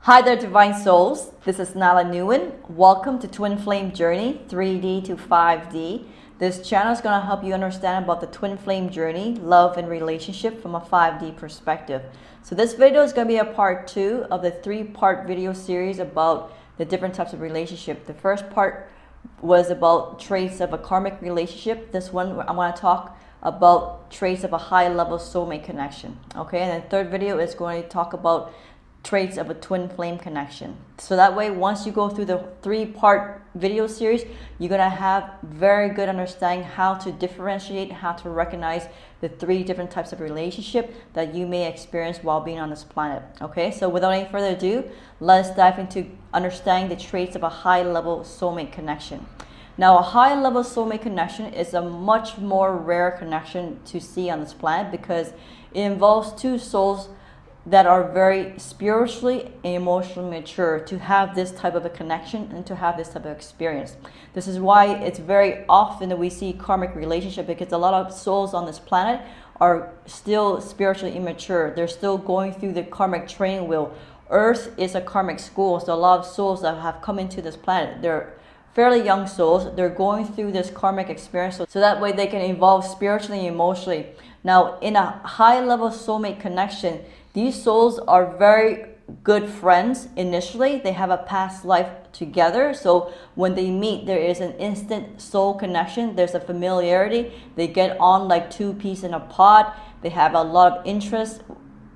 Hi there, Divine Souls. This is Nala Nguyen. Welcome to Twin Flame Journey 3D to 5D. This channel is going to help you understand about the twin flame journey, love and relationship from a 5D perspective. So this video is going to be a part 2 of the 3-part video series about the different types of relationship. The first part was about traits of a karmic relationship. This one I want to talk about traits of a high-level soulmate connection. Okay, and the third video is going to talk about traits of a twin flame connection. So that way, once you go through the 3-part video series, you're going to have very good understanding how to differentiate, how to recognize the 3 different types of relationship that you may experience while being on this planet. Okay, so without any further ado, let's dive into understanding the traits of a high-level soulmate connection. Now, a high-level soulmate connection is a much more rare connection to see on this planet because it involves 2 souls that are very spiritually and emotionally mature to have this type of a connection and to have this type of experience. This is why it's very often that we see karmic relationship, because a lot of souls on this planet are still spiritually immature. They're still going through the karmic training wheel. Earth is a karmic school, so a lot of souls that have come into this planet, they're fairly young souls. They're going through this karmic experience so that way they can evolve spiritually and emotionally. Now, in a high-level soulmate connection, these souls are very good friends initially. They have a past life together. So when they meet, there is an instant soul connection. There's a familiarity. They get on like 2 peas in a pod. They have a lot of interests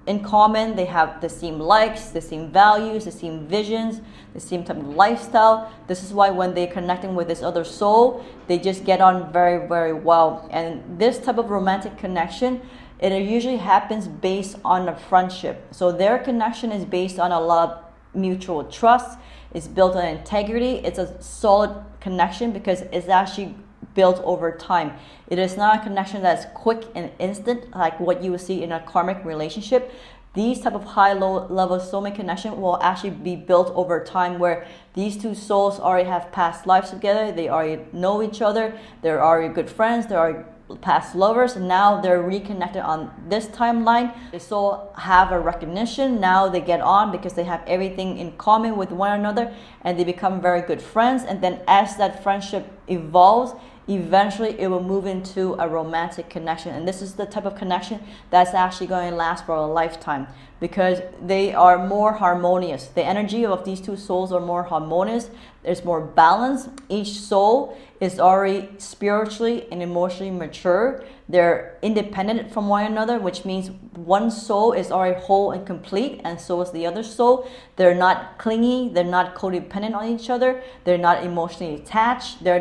in common. They have the same likes, the same values, the same visions, the same type of lifestyle. This is why when they're connecting with this other soul, they just get on very, very well. And this type of romantic connection, it usually happens based on a friendship. So their connection is based on a lot of mutual trust. It's built on integrity. It's a solid connection because it's actually built over time. It is not a connection that's quick and instant like what you will see in a karmic relationship. These type of high-level soulmate connection will actually be built over time, where these 2 souls already have past lives together. They already know each other. They're already good friends. They're already past lovers, and now they're reconnected on this timeline. They still have a recognition. Now they get on because they have everything in common with one another, and they become very good friends. And then as that friendship evolves, eventually it will move into a romantic connection. And this is the type of connection that's actually going to last for a lifetime because they are more harmonious. The energy of these 2 souls are more harmonious. There's more balance. Each soul is already spiritually and emotionally mature. They're independent from one another, which means one soul is already whole and complete, and so is the other soul. They're not clingy. They're not codependent on each other. They're not emotionally attached. They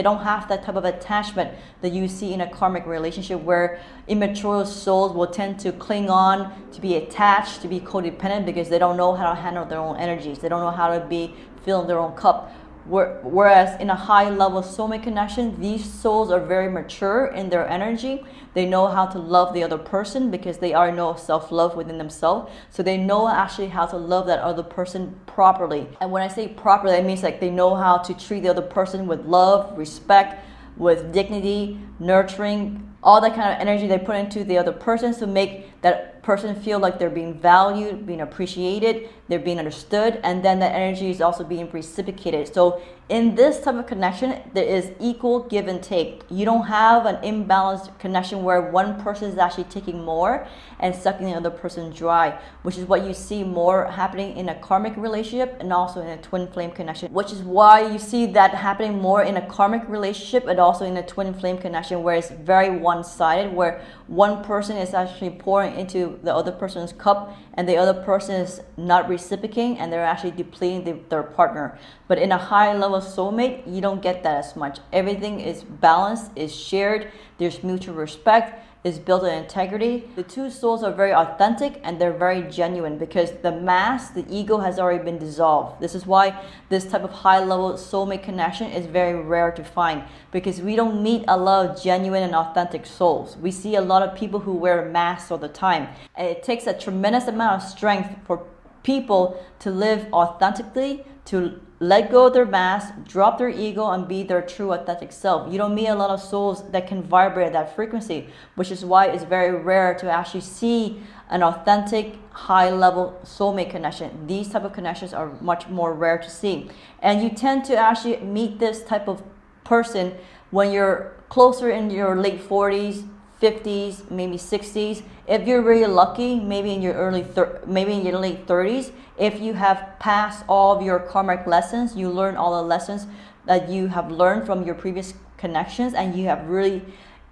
don't have that type of attachment that you see in a karmic relationship, where immature souls will tend to cling on, to be attached, to be codependent, because they don't know how to handle their own energies. They don't know how to be filling their own cup. Whereas in a high-level soulmate connection, these souls are very mature in their energy. They know how to love the other person because they already know self-love within themselves. So they know actually how to love that other person properly. And when I say properly, that means like they know how to treat the other person with love, respect, with dignity, nurturing, all that kind of energy they put into the other person to make that person feel like they're being valued, being appreciated, they're being understood, and then that energy is also being reciprocated. So in this type of connection, there is equal give and take. You don't have an imbalanced connection where one person is actually taking more and sucking the other person dry, which is what you see more happening in a karmic relationship and also in a twin flame connection, which is why you see that happening more in a karmic relationship and also in a twin flame connection, where it's very one-sided, where one person is actually pouring into the other person's cup and the other person is not reciprocating, and they're actually depleting their partner. But in a high-level soulmate, you don't get that as much. Everything is balanced, is shared, there's mutual respect, is built on integrity. The 2 souls are very authentic and they're very genuine because the mask, the ego, has already been dissolved. This is why this type of high-level soulmate connection is very rare to find, because we don't meet a lot of genuine and authentic souls. We see a lot of people who wear masks all the time, and it takes a tremendous amount of strength for people to live authentically, to let go of their mask, drop their ego, and be their true authentic self. You don't meet a lot of souls that can vibrate at that frequency, which is why it's very rare to actually see an authentic, high-level soulmate connection. These type of connections are much more rare to see. And you tend to actually meet this type of person when you're closer in your late 40s, 50s, maybe 60s. If you're really lucky, maybe in your late 30s, if you have passed all of your karmic lessons, you learn all the lessons that you have learned from your previous connections, and you have really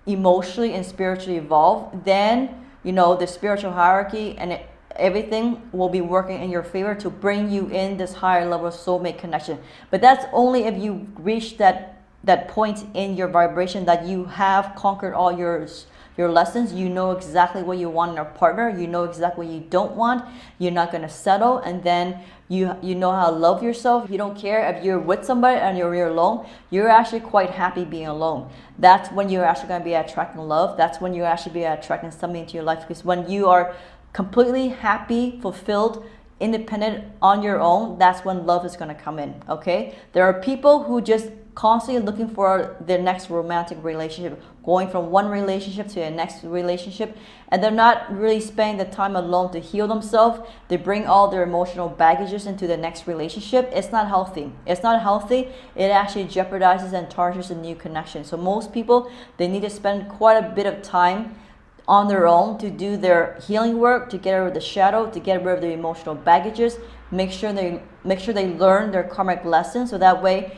emotionally and spiritually evolved, then the spiritual hierarchy and everything will be working in your favor to bring you in this higher level soulmate connection. But that's only if you reach that point in your vibration that you have conquered all your lessons. You know exactly what you want in a partner. You know exactly what you don't want. You're not going to settle, and then you know how to love yourself. You don't care if you're with somebody and you're alone. You're actually quite happy being alone. That's when you're actually going to be attracting love. That's when you actually be attracting something into your life, because when you are completely happy, fulfilled, independent on your own, that's when love is going to come in. Okay, there are people who just constantly looking for their next romantic relationship, going from one relationship to the next relationship, and they're not really spending the time alone to heal themselves. They bring all their emotional baggages into the next relationship. It's not healthy. It's not healthy. It actually jeopardizes and tarnishes a new connection. So most people, they need to spend quite a bit of time on their own to do their healing work, to get rid of the shadow, to get rid of the emotional baggages. Make sure they learn their karmic lessons, so that way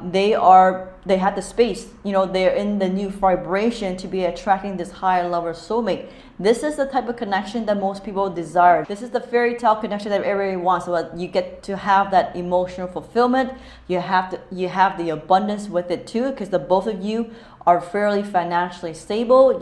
they have the space, they're in the new vibration to be attracting this higher level soulmate. This is the type of connection that most people desire. This is the fairy tale connection that everybody wants, so that you get to have that emotional fulfillment. You have the abundance with it too, because the both of you are fairly financially stable.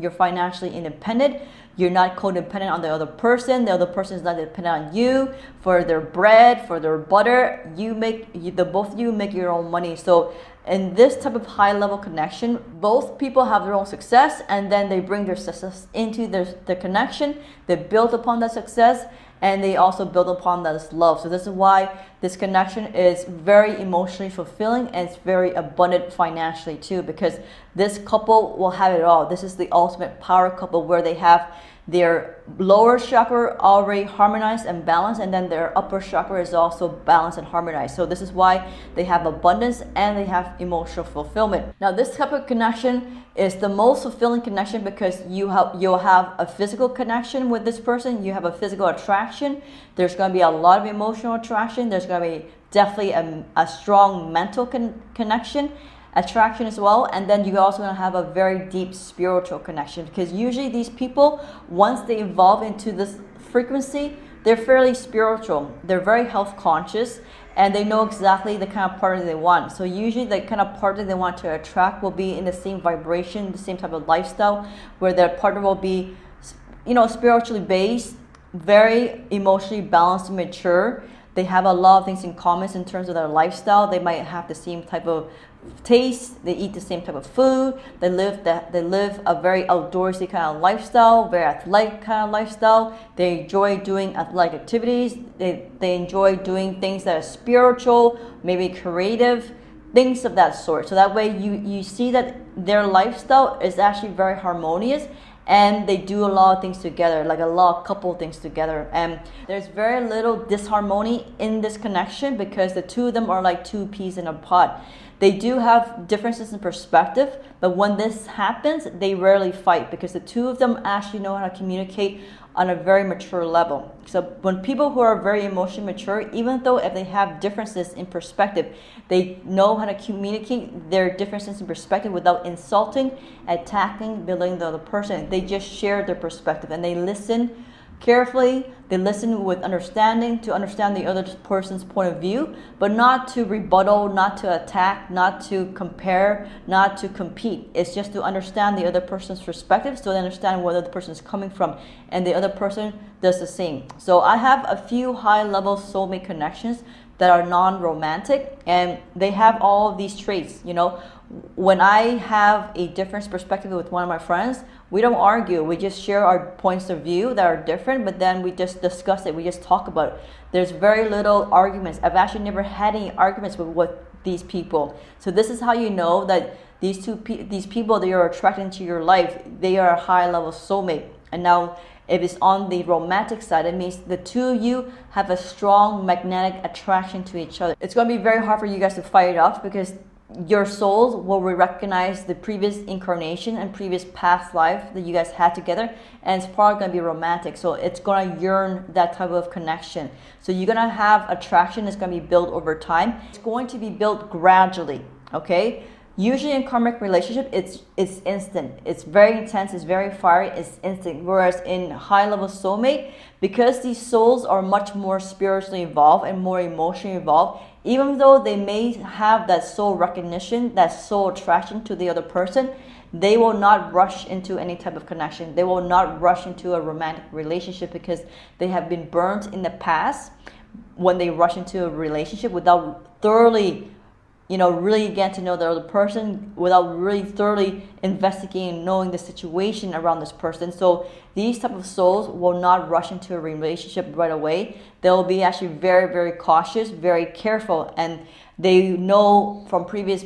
You're financially independent. You're not codependent on the other person. The other person is not dependent on you for their bread, for their butter. Both of you make your own money. So in this type of high level connection, both people have their own success, and then they bring their success into their connection. They build upon that success, and they also build upon this love. So this is why this connection is very emotionally fulfilling, and it's very abundant financially too, because this couple will have it all. This is the ultimate power couple, where they have their lower chakra already harmonized and balanced, and then their upper chakra is also balanced and harmonized. So this is why they have abundance and they have emotional fulfillment. Now this type of connection is the most fulfilling connection, because you'll have a physical connection with this person. You have a physical attraction. There's going to be a lot of emotional attraction. There's going to be definitely a strong mental connection, attraction as well, and then you're also going to have a very deep spiritual connection, because usually these people, once they evolve into this frequency, they're fairly spiritual. They're very health conscious, and they know exactly the kind of partner they want. So usually the kind of partner they want to attract will be in the same vibration, the same type of lifestyle, where their partner will be spiritually based, very emotionally balanced and mature. They have a lot of things in common in terms of their lifestyle. They might have the same type of taste. They eat the same type of food. They live a very outdoorsy kind of lifestyle, very athletic kind of lifestyle. They enjoy doing athletic activities. They enjoy doing things that are spiritual, maybe creative, things of that sort. So that way you see that their lifestyle is actually very harmonious, and they do a lot of things together, like a lot of couple things together. And there's very little disharmony in this connection, because the two of them are like two peas in a pod. They do have differences in perspective, but when this happens, they rarely fight, because the two of them actually know how to communicate on a very mature level. So when people who are very emotionally mature, even though if they have differences in perspective, they know how to communicate their differences in perspective without insulting, attacking, belittling the other person. They just share their perspective, and they listen carefully. They listen with understanding to understand the other person's point of view, but not to rebuttal, not to attack, not to compare, not to compete. It's just to understand the other person's perspective, so they understand where the other person is coming from, and the other person does the same. So I have a few high-level soulmate connections that are non-romantic, and they have all of these traits. You know, when I have a different perspective with one of my friends, we don't argue. We just share our points of view that are different, but then we just discuss it. We just talk about it. There's very little arguments. I've actually never had any arguments with these people. So this is how you know that these people that you're attracting to your life, they are a high level soulmate. And now, if it's on the romantic side, it means the two of you have a strong magnetic attraction to each other. It's going to be very hard for you guys to fight it off, because your souls will recognize the previous incarnation and previous past life that you guys had together, and it's probably going to be romantic. So it's going to yearn that type of connection. So you're going to have attraction that's going to be built over time. It's going to be built gradually, okay? Usually in karmic relationship, it's instant. It's very intense, it's very fiery, it's instant. Whereas in high-level soulmate, because these souls are much more spiritually involved and more emotionally involved, even though they may have that soul recognition, that soul attraction to the other person, they will not rush into any type of connection. They will not rush into a romantic relationship, because they have been burnt in the past when they rush into a relationship without thoroughly, you know, really getting to know the other person, without really thoroughly investigating, knowing the situation around this person. So these type of souls will not rush into a relationship right away. They'll be actually very, very cautious, very careful, and they know from previous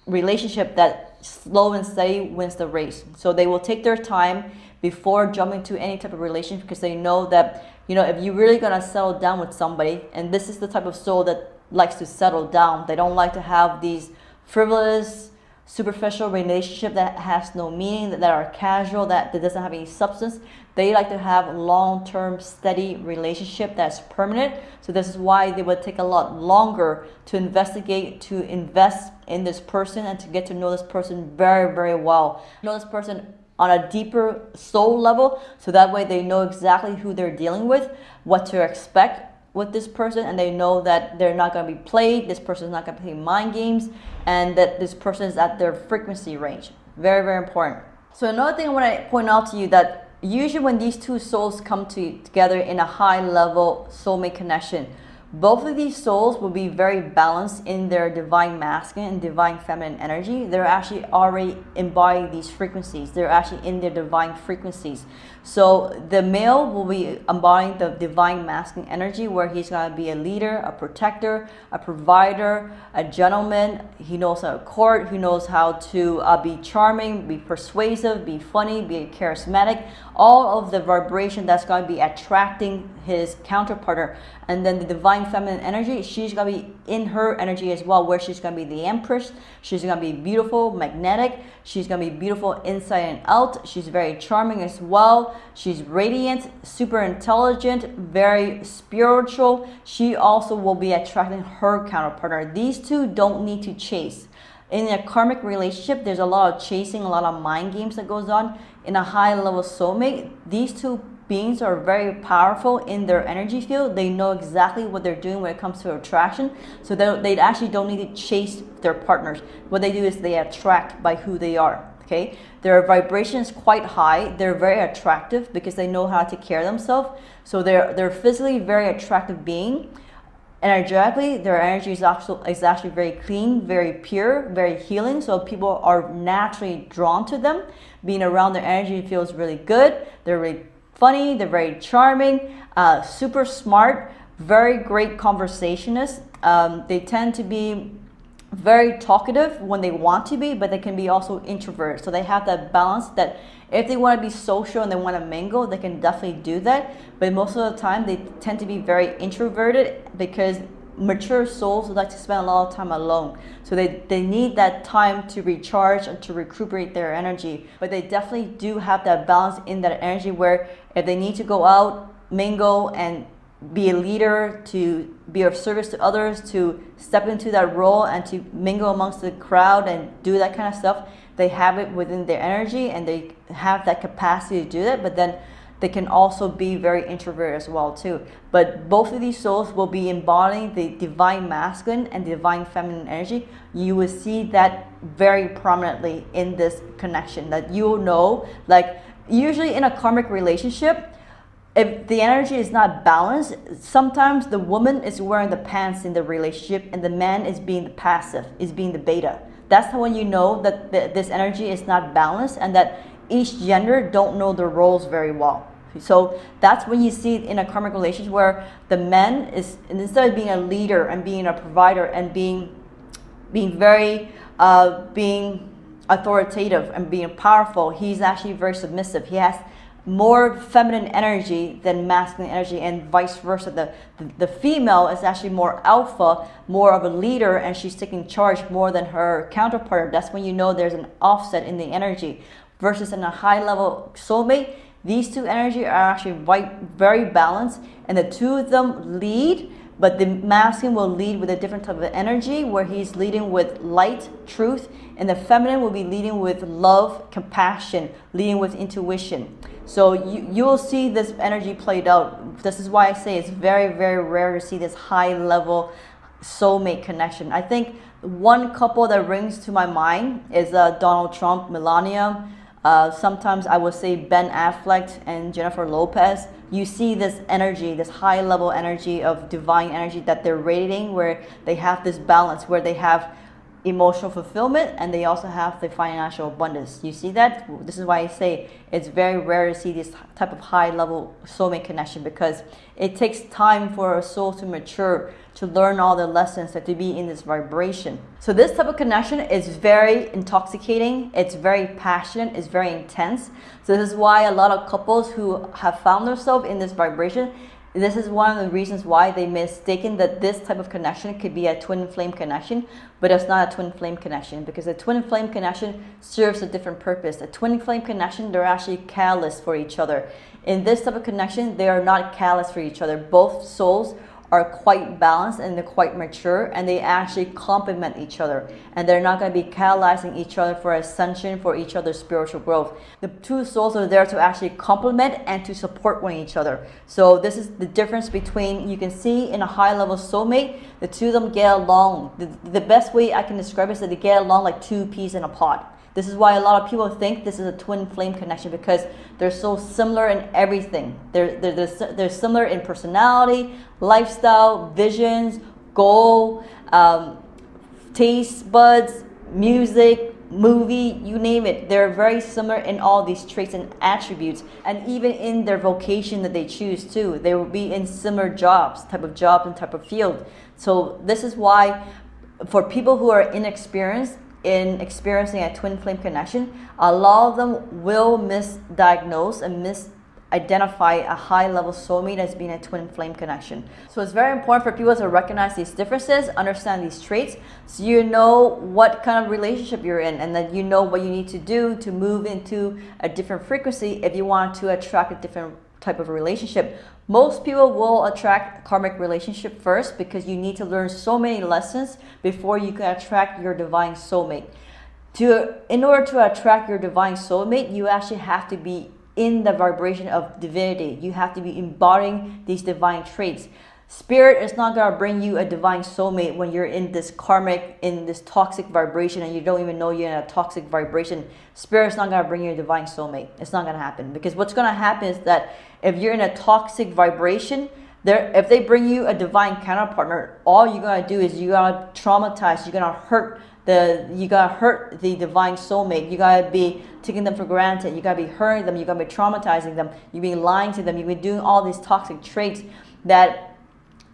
relationship that slow and steady wins the race. So they will take their time before jumping to any type of relationship, because they know that, you know, if you're really gonna settle down with somebody, and this is the type of soul that likes to settle down. They don't like to have these frivolous, superficial relationship that has no meaning, that are casual, that doesn't have any substance. They like to have long-term, steady relationship that's permanent. So this is why they would take a lot longer to investigate, to invest in this person, and to get to know this person very, very well. Know this person on a deeper soul level, so that way they know exactly who they're dealing with, what to expect with this person, and they know that they're not going to be played, this person is not going to play mind games, and that this person is at their frequency range. Very, very important. So another thing I want to point out to you, that usually when these two souls come together in a high level soulmate connection, both of these souls will be very balanced in their divine masculine and divine feminine energy. They're actually already embodying these frequencies. They're actually in their divine frequencies. So the male will be embodying the divine masculine energy, where he's going to be a leader, a protector, a provider, a gentleman. He knows how to court. He knows how to be charming, be persuasive, be funny, be charismatic. All of the vibration that's going to be attracting his counterpart. And then the divine feminine energy, she's going to be in her energy as well, where she's going to be the empress. She's going to be beautiful, magnetic. She's going to be beautiful inside and out. She's very charming as well. She's radiant, super intelligent, very spiritual. She also will be attracting her counterpart. These two don't need to chase. In a karmic relationship, there's a lot of chasing, a lot of mind games that goes on. In a high level soulmate, these two beings are very powerful in their energy field. They know exactly what they're doing when it comes to attraction. So they actually don't need to chase their partners. What they do is they attract by who they are. Okay, their vibration is quite high. They're very attractive because they know how to take care of themselves. So they're physically very attractive being. Energetically, their energy is actually very clean, very pure, very healing. So people are naturally drawn to them. Being around their energy feels really good. They're really funny. They're very charming, super smart, very great conversationists. They tend to be very talkative when they want to be, but they can be also introverted. So they have that balance that if they want to be social and they want to mingle, they can definitely do that. But most of the time, they tend to be very introverted, because mature souls would like to spend a lot of time alone. So they need that time to recharge and to recuperate their energy. But they definitely do have that balance in that energy, where if they need to go out, mingle, and be a leader, to be of service to others, to step into that role and to mingle amongst the crowd and do that kind of stuff, they have it within their energy, and they have that capacity to do that. But then they can also be very introverted as well too. But both of these souls will be embodying the divine masculine and divine feminine energy. You will see that very prominently in this connection, that you will know, like usually in a karmic relationship, if the energy is not balanced, sometimes the woman is wearing the pants in the relationship and the man is being the passive, is being the beta. That's when you know that this energy is not balanced and that each gender don't know their roles very well. So that's when you see in a karmic relationship where the man is, instead of being a leader and being a provider and being very being authoritative and being powerful, he's actually very submissive. He has more feminine energy than masculine energy, and vice versa. The female is actually more alpha, more of a leader, and she's taking charge more than her counterpart. That's when you know there's an offset in the energy. Versus in a high level soulmate, these two energies are actually very balanced, and the two of them lead, but the masculine will lead with a different type of energy where he's leading with light, truth, and the feminine will be leading with love, compassion, leading with intuition. So you will see this energy played out. This is why I say it's very, very rare to see this high level soulmate connection. I think one couple that rings to my mind is Donald Trump, Melania. Sometimes I would say Ben Affleck and Jennifer Lopez. You see this energy, this high level energy of divine energy that they're radiating, where they have this balance, where they have emotional fulfillment and they also have the financial abundance. You see that? This is why I say it's very rare to see this type of high level soulmate connection, because it takes time for a soul to mature, to learn all the lessons, and to be in this vibration. So this type of connection is very intoxicating, it's very passionate, it's very intense. So this is why a lot of couples who have found themselves in this vibration, this is one of the reasons why they mistaken that this type of connection could be a twin flame connection, but it's not a twin flame connection, because a twin flame connection serves a different purpose. A twin flame connection, they're actually catalysts for each other. In this type of connection, they are not catalysts for each other. Both souls are quite balanced and they're quite mature, and they actually complement each other, and they're not going to be catalyzing each other for ascension, for each other's spiritual growth. The two souls are there to actually complement and to support one each other. So this is the difference between, you can see in a high level soulmate, the two of them get along. The best way I can describe it is that they get along like two peas in a pod. This is why a lot of people think this is a twin flame connection, because they're so similar in everything. They're similar in personality, lifestyle, visions, goal, taste buds, music, movie, you name it. They're very similar in all these traits and attributes, and even in their vocation that they choose too. They will be in similar jobs and type of field. So this is why for people who are inexperienced in experiencing a twin flame connection, a lot of them will misdiagnose and misidentify a high level soulmate as being a twin flame connection. So it's very important for people to recognize these differences, understand these traits, so you know what kind of relationship you're in, and then you know what you need to do to move into a different frequency if you want to attract a different type of relationship. Most people will attract karmic relationship first, because you need to learn so many lessons before you can attract your divine soulmate. In order to attract your divine soulmate, you actually have to be in the vibration of divinity. You have to be embodying these divine traits. Spirit is not going to bring you a divine soulmate when you're in this karmic, in this toxic vibration, and you don't even know you're in a toxic vibration. Spirit is not going to bring you a divine soulmate. It's not going to happen, because what's going to happen is that if you're in a toxic vibration, if they bring you a divine counterpartner, all you're going to do is you're going to traumatize, you're going to hurt the divine soulmate. You gotta be taking them for granted. You gotta be hurting them. You gotta be traumatizing them. You've been lying to them. You've been doing all these toxic traits that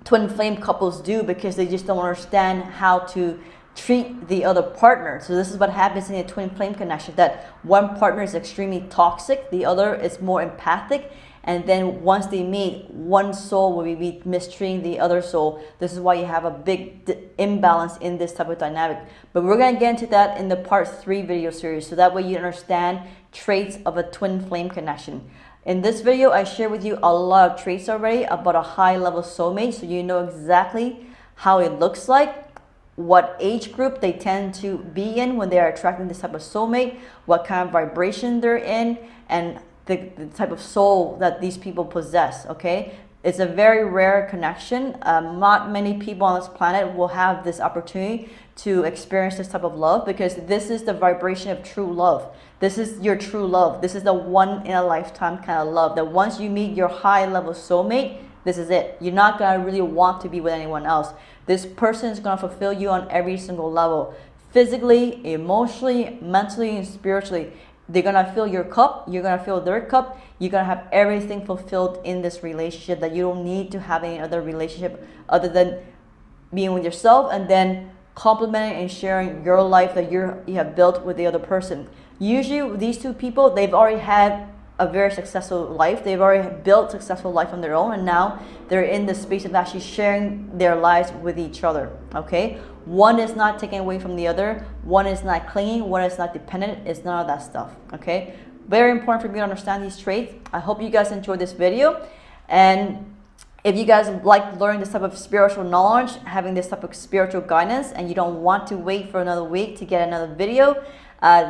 twin flame couples do, because they just don't understand how to treat the other partner. So this is what happens in a twin flame connection, that one partner is extremely toxic, the other is more empathic, and then once they meet, one soul will be mistreating the other soul. This is why you have a big imbalance in this type of dynamic. But we're going to get into that in the part 3 video series, so that way you understand traits of a twin flame connection. In this video, I share with you a lot of traits already about a high level soulmate, so you know exactly how it looks like, what age group they tend to be in when they are attracting this type of soulmate, what kind of vibration they're in, and the type of soul that these people possess, okay? It's a very rare connection. Not many people on this planet will have this opportunity to experience this type of love, because this is the vibration of true love. This is your true love. This is the one in a lifetime kind of love that once you meet your high level soulmate, this is it. You're not going to really want to be with anyone else. This person is going to fulfill you on every single level. Physically, emotionally, mentally, and spiritually. They're going to fill your cup. You're going to fill their cup. You're going to have everything fulfilled in this relationship that you don't need to have any other relationship other than being with yourself and then complementing and sharing your life that you have built with the other person. Usually these two people, they've already had a very successful life. They've already built successful life on their own, and now they're in the space of actually sharing their lives with each other. Okay, one is not taking away from the other. One is not clinging. One is not dependent. It's none of that stuff. Okay, very important for me to understand these traits. I hope you guys enjoyed this video, and if you guys like learning this type of spiritual knowledge, having this type of spiritual guidance, and you don't want to wait for another week to get another video,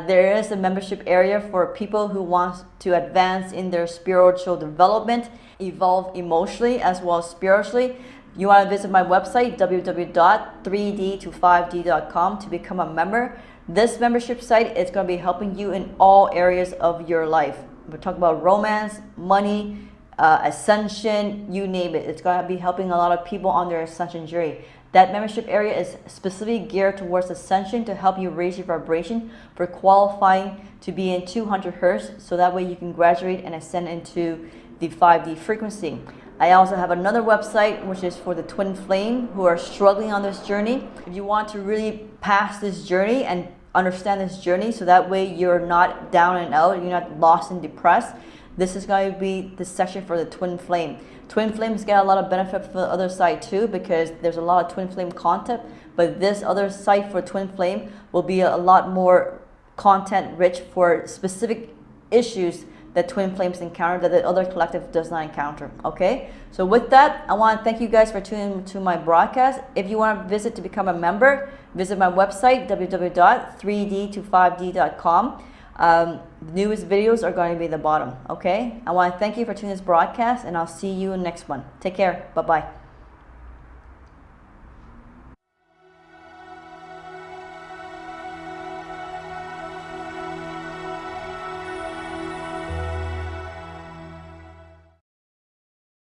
there is a membership area for people who want to advance in their spiritual development, evolve emotionally as well as spiritually. You want to visit my website, www.3d to5d.com, to become a member. This membership site is going to be helping you in all areas of your life. We're talking about romance, money, ascension, you name it. It's going to be helping a lot of people on their ascension journey. That membership area is specifically geared towards ascension to help you raise your vibration for qualifying to be in 200 hertz, so that way you can graduate and ascend into the 5D frequency. I also have another website which is for the twin flame who are struggling on this journey. If you want to really pass this journey and understand this journey, so that way you're not down and out, you're not lost and depressed, this is going to be the section for the twin flame. Twin flames get a lot of benefit from the other side too, because there's a lot of twin flame content, but this other site for twin flame will be a lot more content rich for specific issues that twin flames encounter that the other collective does not encounter. Okay, so with that, I want to thank you guys for tuning to my broadcast. If you want to visit to become a member, visit my website, www.3d to5d.com. The newest videos are going to be at the bottom. Okay, I want to thank you for tuning this broadcast, and I'll see you in the next one. Take care. Bye bye.